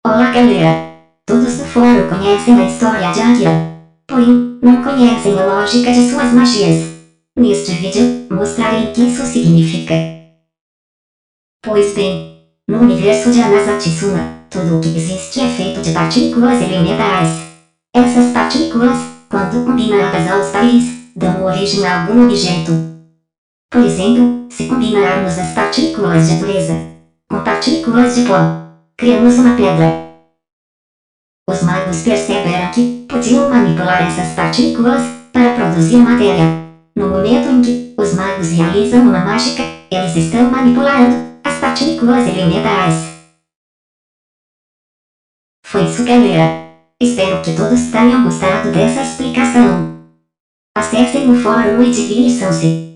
Olá galera! Todos do fórum conhecem a história de Akira, porém, não conhecem a lógica de suas magias. Neste vídeo, mostrarei o que isso significa. Pois bem, no universo de Anasatsuna, tudo o que existe é feito de partículas elementares. Essas partículas, quando combinadas aos pares, dão origem a algum objeto. Por exemplo, se combinarmos as partículas de dureza com partículas de pó, criamos uma pedra. Os magos perceberam que podiam manipular essas partículas para produzir matéria. No momento em que os magos realizam uma mágica, eles estão manipulando as partículas elementares. Foi isso, galera. Espero que todos tenham gostado dessa explicação. Acessem o fórum e divirtam-se.